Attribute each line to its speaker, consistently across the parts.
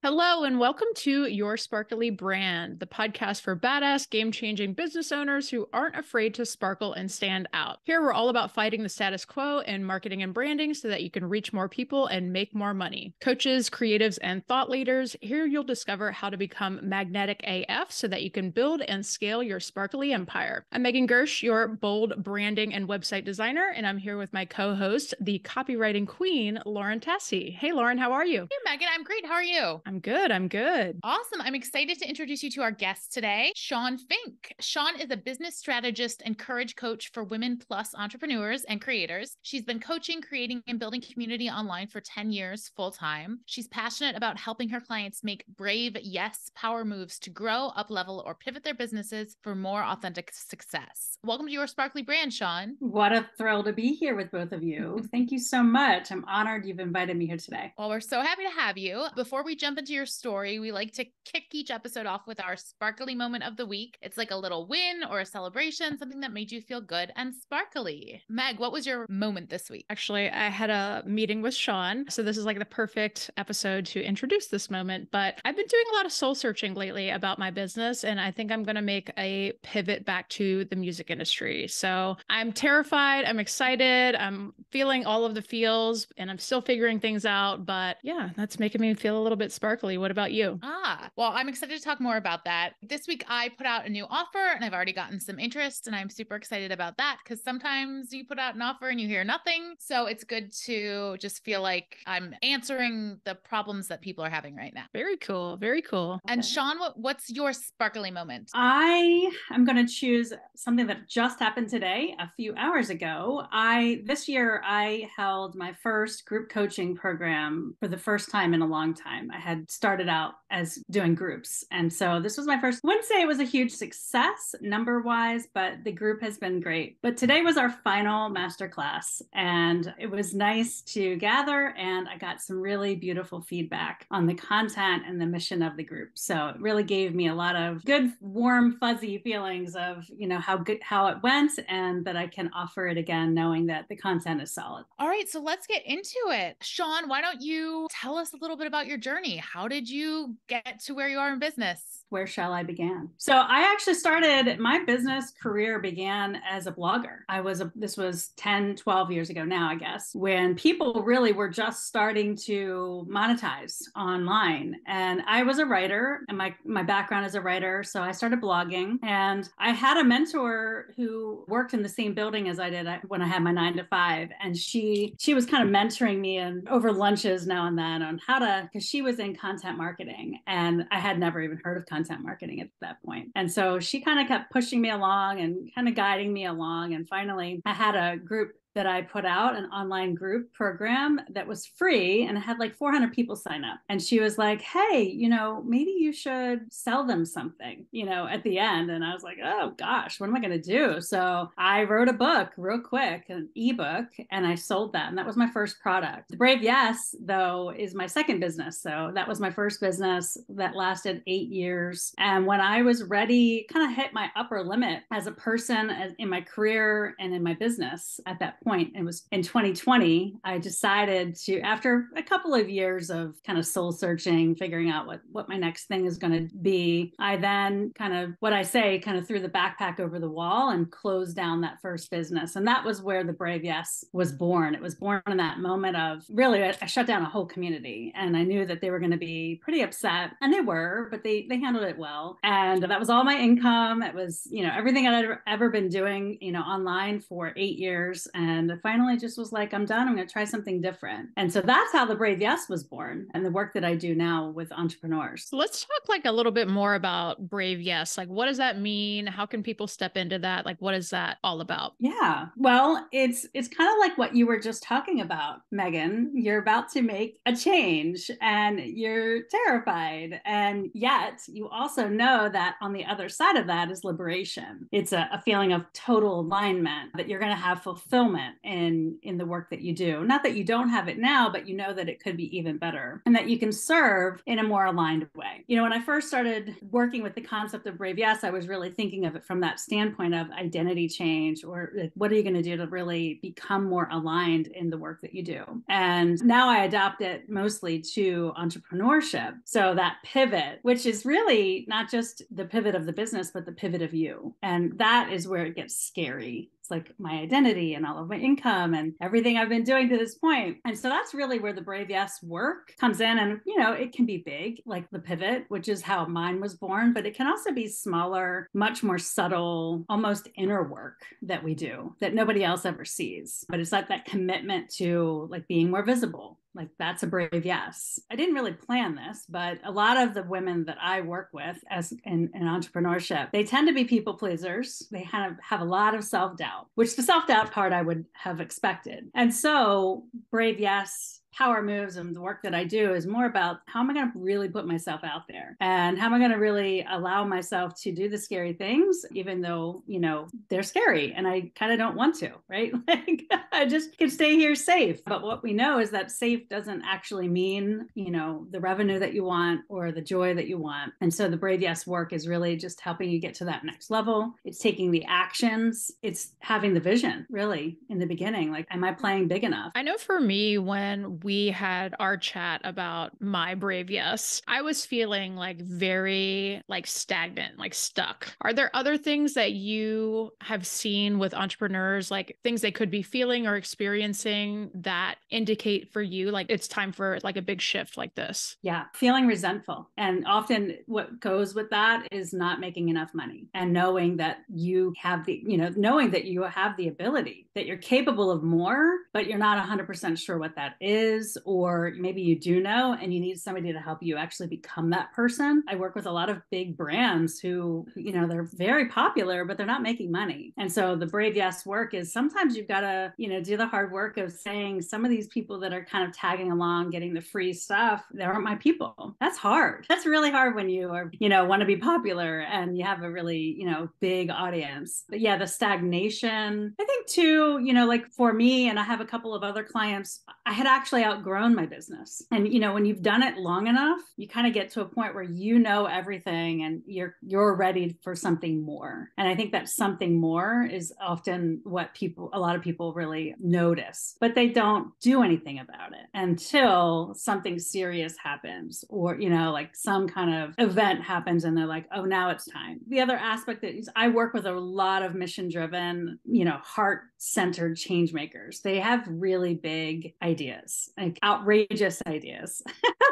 Speaker 1: Hello, and welcome to Your Sparkly Brand, the podcast for badass, game-changing business owners who aren't afraid to sparkle and stand out. Here, we're all about fighting the status quo in marketing and branding so that you can reach more people and make more money. Coaches, creatives, and thought leaders, here you'll discover how to become magnetic AF so that you can build and scale your sparkly empire. I'm Megan Gersh, your bold branding and website designer, and I'm here with my co-host, the copywriting queen, Lauren Tassi. Hey, Lauren, how are you?
Speaker 2: Hey, Megan, I'm great. How are you?
Speaker 1: I'm good.
Speaker 2: Awesome. I'm excited to introduce you to our guest today, Shawn Fink. Shawn is a business strategist and courage coach for women plus entrepreneurs and creators. She's been coaching, creating, and building community online for 10 years full time. She's passionate about helping her clients make brave, yes, power moves to grow, uplevel, or pivot their businesses for more authentic success. Welcome to Your Sparkly Brand, Shawn.
Speaker 3: What a thrill to be here with both of you. Thank you so much. I'm honored you've invited me here today.
Speaker 2: Well, we're so happy to have you. Before we jump into your story, we like to kick each episode off with our sparkly moment of the week. It's like a little win or a celebration, something that made you feel good and sparkly. Meg, what was your moment this week?
Speaker 1: Actually, I had a meeting with Shawn, so this is like the perfect episode to introduce this moment. But I've been doing a lot of soul searching lately about my business, and I think I'm going to make a pivot back to the music industry. So I'm terrified, I'm excited, I'm feeling all of the feels, and I'm still figuring things out. But yeah, that's making me feel a little bit sparkly. What about you?
Speaker 2: Well, I'm excited to talk more about that. This week, I put out a new offer and I've already gotten some interest, and I'm super excited about that because sometimes you put out an offer and you hear nothing. So it's good to just feel like I'm answering the problems that people are having right now.
Speaker 1: Very cool. Very cool.
Speaker 2: And Shawn, what's your sparkly moment?
Speaker 3: I am going to choose something that just happened today, a few hours ago. This year, I held my first group coaching program for the first time in a long time. I had started out as doing groups. And so this was my first, I wouldn't say it was a huge success number wise, but the group has been great. But today was our final masterclass, and it was nice to gather, and I got some really beautiful feedback on the content and the mission of the group. So it really gave me a lot of good, warm, fuzzy feelings of, how it went, and that I can offer it again, knowing that the content is solid.
Speaker 2: All right, so let's get into it. Shawn, why don't you tell us a little bit about your journey? How did you get to where you are in business?
Speaker 3: Where shall I begin? So I actually started, my business career began as a blogger. This was 10, 12 years ago now, I guess, when people really were just starting to monetize online. And I was a writer, and my background is a writer. So I started blogging, and I had a mentor who worked in the same building as I did when I had my 9 to 5. And she was kind of mentoring me and over lunches now and then on because she was in content marketing, and I had never even heard of content marketing at that point. And so she kind of kept pushing me along and kind of guiding me along. And finally, I had a group that I put out, an online group program that was free, and it had like 400 people sign up. And she was like, hey, maybe you should sell them something, at the end. And I was like, oh gosh, what am I going to do? So I wrote a book real quick, an ebook, and I sold that. And that was my first product. The Brave Yes, though, is my second business. So that was my first business that lasted 8 years. And when I was ready, kind of hit my upper limit as a person in my career and in my business at that point, it was in 2020, I decided to, after a couple of years of kind of soul searching, figuring out what my next thing is going to be, I then kind of threw the backpack over the wall and closed down that first business. And that was where the Brave Yes was born. It was born in that moment of really, I shut down a whole community, and I knew that they were going to be pretty upset, and they were, but they handled it well. And that was all my income. It was, everything I'd ever been doing, online for 8 years. And finally just was like, I'm done. I'm going to try something different. And so that's how the Brave Yes was born, and the work that I do now with entrepreneurs.
Speaker 1: So let's talk like a little bit more about Brave Yes. Like, what does that mean? How can people step into that? Like, what is that all about?
Speaker 3: Yeah, well, it's kind of like what you were just talking about, Megan. You're about to make a change, and you're terrified. And yet you also know that on the other side of that is liberation. It's a feeling of total alignment, that you're going to have fulfillment fulfillment in the work that you do. Not that you don't have it now, but you know that it could be even better and that you can serve in a more aligned way. When I first started working with the concept of Brave Yes, I was really thinking of it from that standpoint of identity change, or like, what are you going to do to really become more aligned in the work that you do? And now I adapt it mostly to entrepreneurship. So that pivot, which is really not just the pivot of the business, but the pivot of you. And that is where it gets scary. It's like my identity and all of my income and everything I've been doing to this point. And so that's really where the Brave Yes work comes in. And, it can be big, like the pivot, which is how mine was born, but it can also be smaller, much more subtle, almost inner work that we do that nobody else ever sees. But it's like that commitment to like being more visible. Like that's a Brave Yes. I didn't really plan this, but a lot of the women that I work with as in entrepreneurship, they tend to be people pleasers. They kind of have a lot of self-doubt, which the self-doubt part I would have expected. And so Brave Yes power moves and the work that I do is more about how am I going to really put myself out there and how am I going to really allow myself to do the scary things, even though, they're scary and I kind of don't want to, right? Like I just can stay here safe. But what we know is that safe doesn't actually mean, the revenue that you want or the joy that you want. And so the Brave Yes work is really just helping you get to that next level. It's taking the actions. It's having the vision really in the beginning. Like, am I playing big enough?
Speaker 1: I know for me, when we had our chat about my Brave Yes, I was feeling like very like stagnant, like stuck. Are there other things that you have seen with entrepreneurs, like things they could be feeling or experiencing that indicate for you like it's time for like a big shift like this?
Speaker 3: Yeah, feeling resentful. And often what goes with that is not making enough money and knowing that you have knowing that you have the ability, that you're capable of more, but you're not 100% sure what that is. Or maybe you do know and you need somebody to help you actually become that person. I work with a lot of big brands who, they're very popular, but they're not making money. And so the Brave Yes work is sometimes you've got to, do the hard work of saying some of these people that are kind of tagging along, getting the free stuff, they aren't my people. That's hard. That's really hard when you are, want to be popular and you have a really, big audience. But yeah, the stagnation, I think too, like for me, and I have a couple of other clients, I had actually outgrown my business. And when you've done it long enough, you kind of get to a point where you know everything and you're ready for something more. And I think that something more is often what a lot of people really notice, but they don't do anything about it until something serious happens or, like some kind of event happens and they're like, oh, now it's time. The other aspect is I work with a lot of mission-driven, heart-centered change makers. They have really big ideas, like outrageous ideas.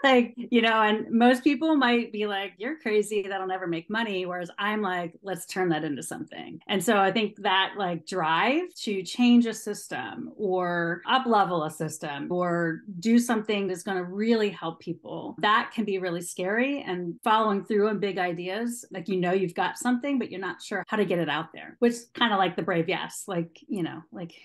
Speaker 3: And most people might be like, you're crazy, that'll never make money. Whereas I'm like, let's turn that into something. And so I think that like drive to change a system or up-level a system or do something that's going to really help people, that can be really scary. And following through on big ideas, like, you've got something, but you're not sure how to get it out there, which is kind of like the Brave Yes, like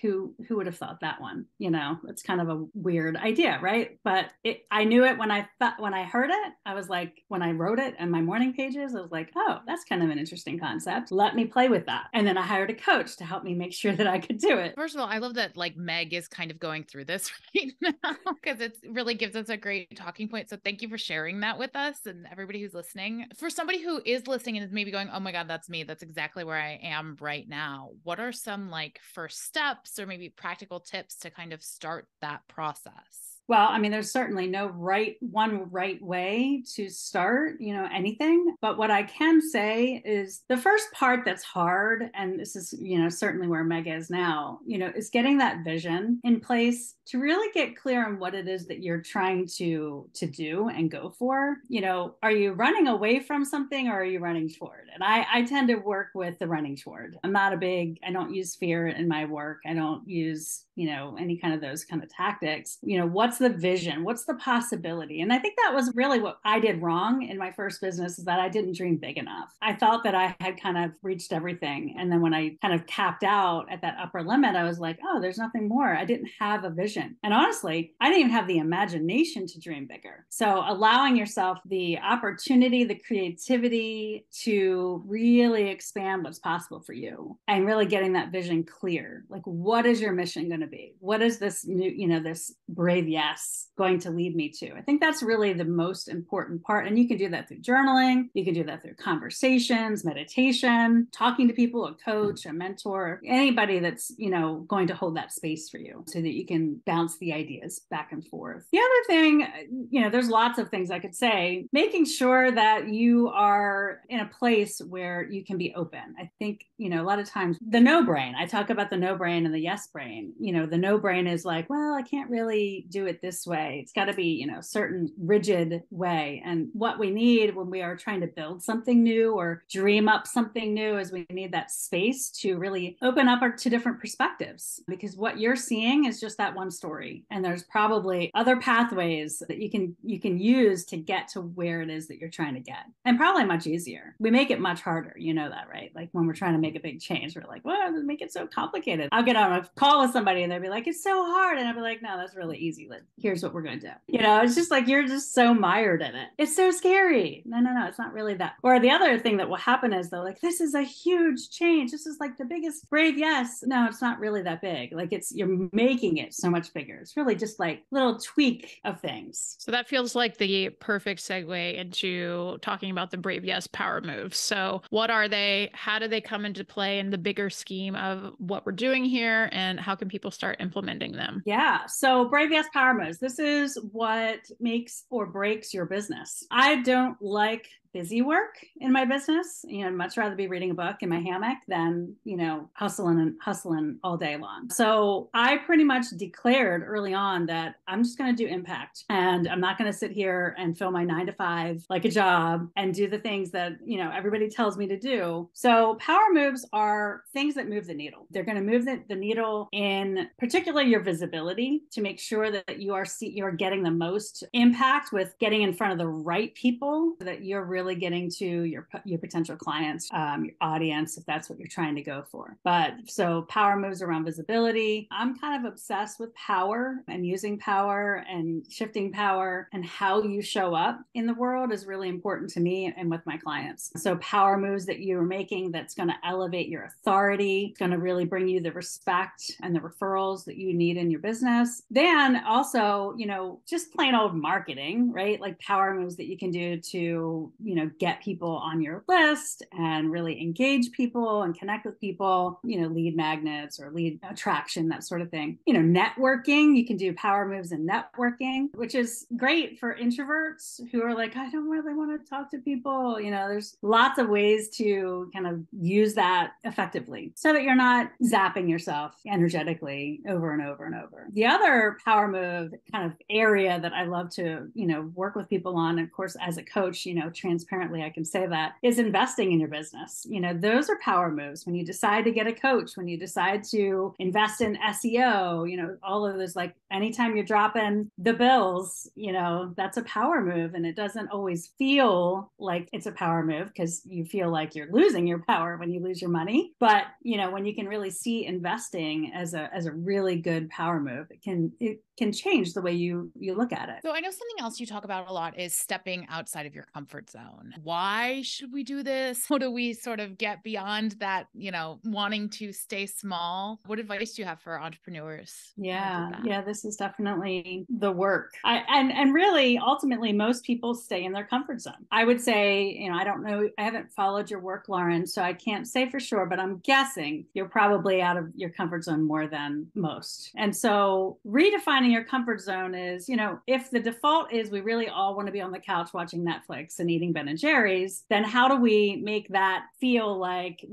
Speaker 3: who would have thought that one, it's kind of a weird idea, right? But I knew it when I heard it. I was like, when I wrote it in my morning pages, I was like, oh, that's kind of an interesting concept. Let me play with that. And then I hired a coach to help me make sure that I could do it.
Speaker 2: First of all, I love that like Meg is kind of going through this right now because it really gives us a great talking point. So thank you for sharing that with us and everybody who's listening. For somebody who is listening and is maybe going, oh my God, that's me. That's exactly where I am right now. What are some like first steps or maybe practical tips to kind of start that process?
Speaker 3: Well, I mean, there's certainly no one right way to start, anything. But what I can say is the first part that's hard, and this is, certainly where Meg is now, is getting that vision in place to really get clear on what it is that you're trying to do and go for. Are you running away from something or are you running toward? And I tend to work with the running toward. I don't use fear in my work. I don't use, any kind of those kind of tactics. What's What's the vision? What's the possibility? And I think that was really what I did wrong in my first business, is that I didn't dream big enough. I thought that I had kind of reached everything. And then when I kind of capped out at that upper limit, I was like, oh, there's nothing more. I didn't have a vision. And honestly, I didn't even have the imagination to dream bigger. So allowing yourself the opportunity, the creativity to really expand what's possible for you, and really getting that vision clear. Like, what is your mission going to be? What is this new, this brave yes going to lead me to? I think that's really the most important part. And you can do that through journaling. You can do that through conversations, meditation, talking to people, a coach, a mentor, anybody that's, going to hold that space for you so that you can bounce the ideas back and forth. The other thing, there's lots of things I could say, making sure that you are in a place where you can be open. I think, a lot of times the no brain, I talk about the no brain and the yes brain. The no brain is like, well, I can't really do it this way. It's got to be, certain rigid way. And what we need when we are trying to build something new or dream up something new is we need that space to really open up to different perspectives, because what you're seeing is just that one story. And there's probably other pathways that you can use to get to where it is that you're trying to get. And probably much easier. We make it much harder. You know that, right? Like when we're trying to make a big change, we're like, well, make it so complicated. I'll get on a call with somebody and they'll be like, it's so hard. And I'll be like, no, that's really easy. Here's what we're going to do. It's just like, you're just so mired in it. It's so scary. No, it's not really that. Or the other thing that will happen is though, like, this is a huge change. This is like the biggest brave yes. No, it's not really that big. Like you're making it so much bigger. It's really just like little tweak of things.
Speaker 1: So that feels like the perfect segue into talking about the brave yes power moves. So what are they? How do they come into play in the bigger scheme of what we're doing here? And how can people start implementing them?
Speaker 3: Yeah. So brave yes power moves. This is what makes or breaks your business. I don't like busy work in my business. I'd much rather be reading a book in my hammock than, hustling all day long. So I pretty much declared early on that I'm just going to do impact, and I'm not going to sit here and fill my 9-to-5 like a job and do the things that, everybody tells me to do. So power moves are things that move the needle. They're going to move the needle in particularly your visibility, to make sure that you're getting the most impact with getting in front of the right people, that you're really getting to your potential clients, your audience, if that's what you're trying to go for. But so power moves around visibility. I'm kind of obsessed with power and using power and shifting power, and how you show up in the world is really important to me and with my clients. So power moves that you're making that's going to elevate your authority, going to really bring you the respect and the referrals that you need in your business. Then also, just plain old marketing, right? Like power moves that you can do to, get people on your list and really engage people and connect with people, lead magnets or lead attraction, that sort of thing. Networking, you can do power moves in networking, which is great for introverts who are like, I don't really want to talk to people. There's lots of ways to kind of use that effectively so that you're not zapping yourself energetically over and over and over. The other power move kind of area that I love to, work with people on, of course, as a coach, transparently, I can say that, is investing in your business. Those are power moves. When you decide to get a coach, when you decide to invest in SEO, all of those, like anytime you're dropping the bills, that's a power move. And it doesn't always feel like it's a power move, because you feel like you're losing your power when you lose your money. But, when you can really see investing as a really good power move, it can change the way you look at it.
Speaker 2: So I know something else you talk about a lot is stepping outside of your comfort zone. Why should we do this? How do we sort of get beyond that, wanting to stay small? What advice do you have for entrepreneurs?
Speaker 3: Yeah, this is definitely the work. And really, ultimately, most people stay in their comfort zone. I would say, I don't know, I haven't followed your work, Lauren, so I can't say for sure, but I'm guessing you're probably out of your comfort zone more than most. And so redefining your comfort zone is, if the default is we really all want to be on the couch watching Netflix and eating Ben and Jerry's, then how do we make that feel like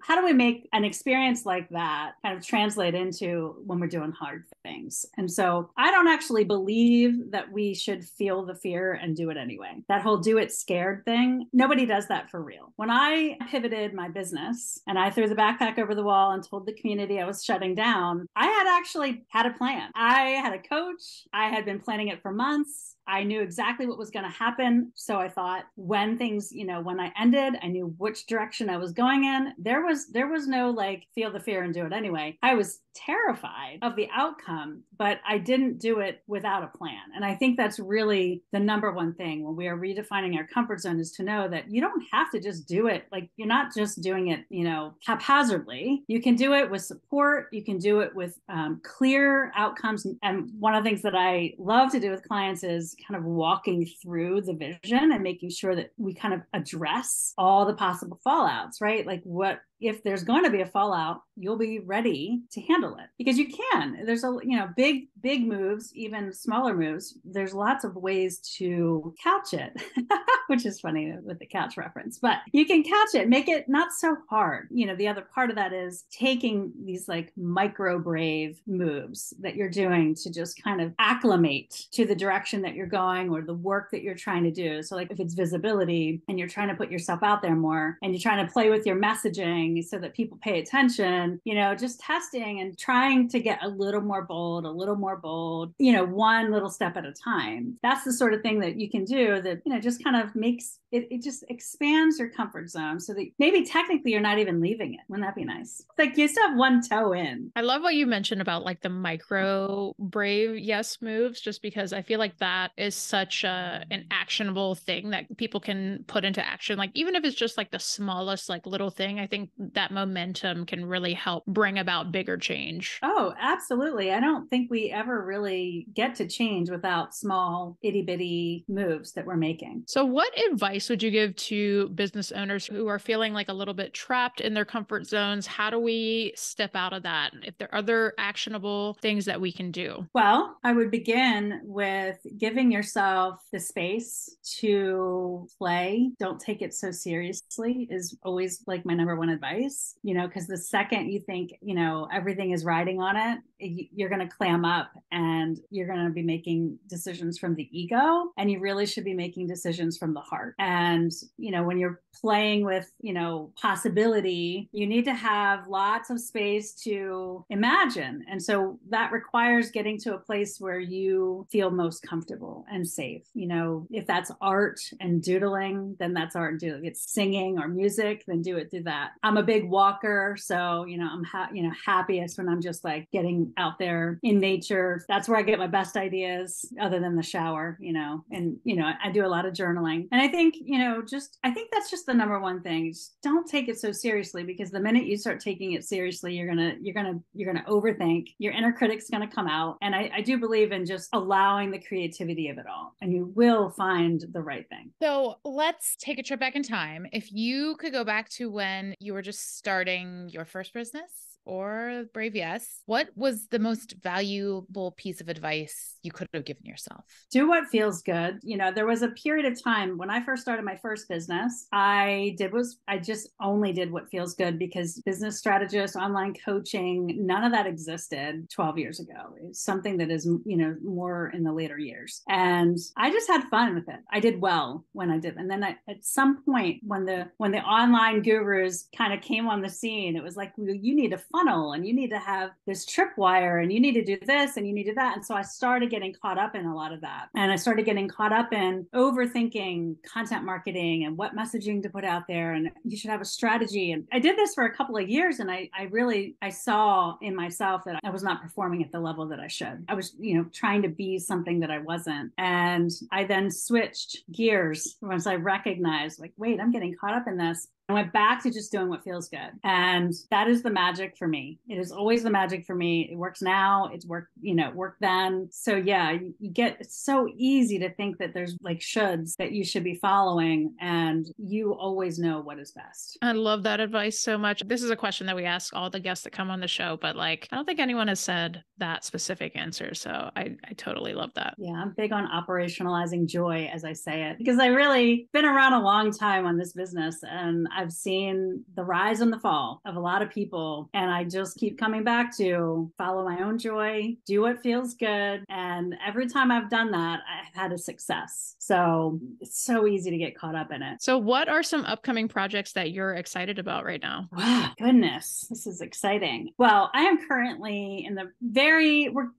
Speaker 3: how do we make an experience like that kind of translate into when we're doing hard things? And so I don't actually believe that we should feel the fear and do it anyway. That whole do it scared thing, nobody does that for real. When I pivoted my business and I threw the backpack over the wall and told the community I was shutting down, I had actually had a plan. I had a coach. I had been planning it for months. I knew exactly what was going to happen. So I thought when things, when I ended, I knew which direction I was going in. There was no like, feel the fear and do it anyway. I was terrified of the outcome, but I didn't do it without a plan. And I think that's really the number one thing when we are redefining our comfort zone, is to know that you don't have to just do it. Like, you're not just doing it, haphazardly. You can do it with support. You can do it with clear outcomes. And one of the things that I love to do with clients is kind of walking through the vision and making sure that we kind of address all the possible fallouts, right? Like, what if there's going to be a fallout, you'll be ready to handle it, because you can. There's big moves, even smaller moves. There's lots of ways to couch it, which is funny with the couch reference, but you can couch it, make it not so hard. The other part of that is taking these like micro brave moves that you're doing to just kind of acclimate to the direction that you're going or the work that you're trying to do. So like if it's visibility and you're trying to put yourself out there more and you're trying to play with your messaging so that people pay attention, just testing and trying to get a little more bold, one little step at a time. That's the sort of thing that you can do that, just kind of makes it just expands your comfort zone so that maybe technically you're not even leaving it. Wouldn't that be nice? Like you still have one toe in.
Speaker 1: I love what you mentioned about like the micro brave yes moves, just because I feel like that is such an actionable thing that people can put into action. Like even if it's just like the smallest like little thing, I think that momentum can really help bring about bigger change.
Speaker 3: Oh, absolutely. I don't think we ever really get to change without small itty bitty moves that we're making.
Speaker 1: So what advice would you give to business owners who are feeling like a little bit trapped in their comfort zones? How do we step out of that? If there are other actionable things that we can do?
Speaker 3: Well, I would begin with giving yourself the space to play. Don't take it so seriously is always like my number one advice, because the second you think, everything is riding on it, you're going to clam up and you're going to be making decisions from the ego, and you really should be making decisions from the heart. And, when you're playing with, possibility, you need to have lots of space to imagine. And so that requires getting to a place where you feel most comfortable and safe. If that's art and doodling, then that's art and doodling. If it's singing or music, then do it through that. I'm a big walker. So, I'm happiest when I'm just like getting out there in nature. That's where I get my best ideas other than the shower, and, I do a lot of journaling. And I think, I think that's just the number one thing. Just don't take it so seriously, because the minute you start taking it seriously, you're going to overthink. Your inner critic's going to come out. And I do believe in just allowing the creativity of it all, and you will find the right thing.
Speaker 2: So let's take a trip back in time. If you could go back to when you were just starting your first business or Brave Yes, what was the most valuable piece of advice you could have given yourself?
Speaker 3: Do what feels good. There was a period of time when I first started my first business, I just only did what feels good, because business strategist, online coaching, none of that existed 12 years ago. It's something that is, more in the later years. And I just had fun with it. I did well when I did. And then at some point when the online gurus kind of came on the scene, it was like, well, you need a funnel and you need to have this tripwire and you need to do this and you need to do that. And so I started getting caught up in a lot of that. And I started getting caught up in overthinking content marketing and what messaging to put out there. And you should have a strategy. And I did this for a couple of years. And I saw in myself that I was not performing at the level that I should. I was, trying to be something that I wasn't. And I then switched gears once I recognized, like, wait, I'm getting caught up in this. I went back to just doing what feels good. And that is the magic for me. It is always the magic for me. It works now. It's worked, it worked then. So yeah, it's so easy to think that there's like shoulds that you should be following, and you always know what is best.
Speaker 1: I love that advice so much. This is a question that we ask all the guests that come on the show, but like, I don't think anyone has said that specific answer. So I totally love that.
Speaker 3: Yeah, I'm big on operationalizing joy, as I say it, because I really been around a long time on this business, and I've seen the rise and the fall of a lot of people. And I just keep coming back to follow my own joy, do what feels good. And every time I've done that, I've had a success. So it's so easy to get caught up in it.
Speaker 1: So what are some upcoming projects that you're excited about right now?
Speaker 3: Wow, goodness, this is exciting. Well, I am currently in the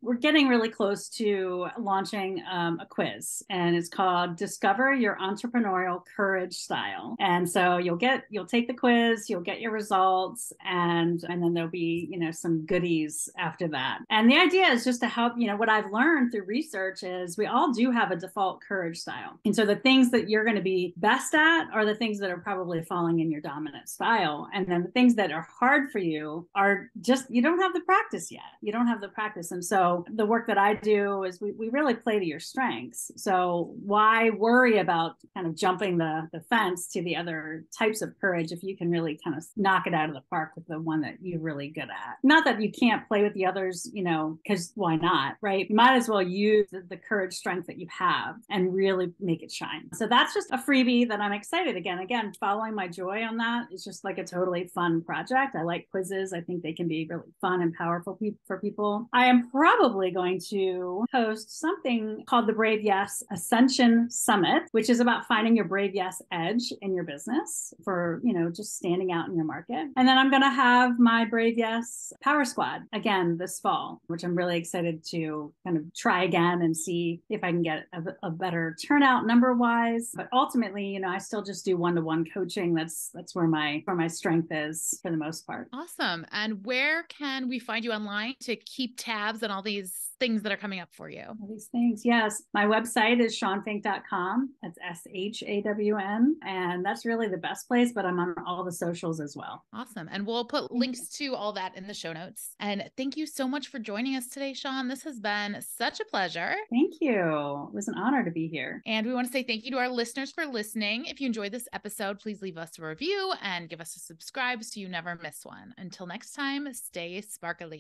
Speaker 3: we're getting really close to launching a quiz, and it's called Discover Your Entrepreneurial Courage Style. And so you'll take the quiz, you'll get your results, and then there'll be, some goodies after that. And the idea is just to help, what I've learned through research is we all do have a default courage style. And so the things that you're going to be best at are the things that are probably falling in your dominant style. And then the things that are hard for you are just, you don't have the practice yet. You don't have the practice. And so the work that I do is we really play to your strengths. So why worry about kind of jumping the fence to the other types of courage if you can really kind of knock it out of the park with the one that you're really good at? Not that you can't play with the others, because why not, right? You might as well use the courage strength that you have and really make it shine. So that's just a freebie that I'm excited. Again, following my joy on that is just like a totally fun project. I like quizzes. I think they can be really fun and powerful for people. I am probably going to host something called the Brave Yes Ascension Summit, which is about finding your Brave Yes edge in your business for, just standing out in your market. And then I'm going to have my Brave Yes Power Squad again this fall, which I'm really excited to kind of try again and see if I can get a better turnout number wise. But ultimately, I still just do one-to-one coaching. That's where my strength is for the most part.
Speaker 2: Awesome. And where can we find you online to keep tabs on all these things that are coming up for you?
Speaker 3: All these things. Yes. My website is shawnfink.com. That's SHAWN. And that's really the best place, but I'm on all the socials as well.
Speaker 2: Awesome. And we'll put links to all that in the show notes. And thank you so much for joining us today, Shawn. This has been such a pleasure.
Speaker 3: Thank you. It was an honor to be here.
Speaker 2: And we want to say thank you to our listeners for listening. If you enjoyed this episode, please leave us a review and give us a subscribe so you never miss one. Until next time, stay sparkly.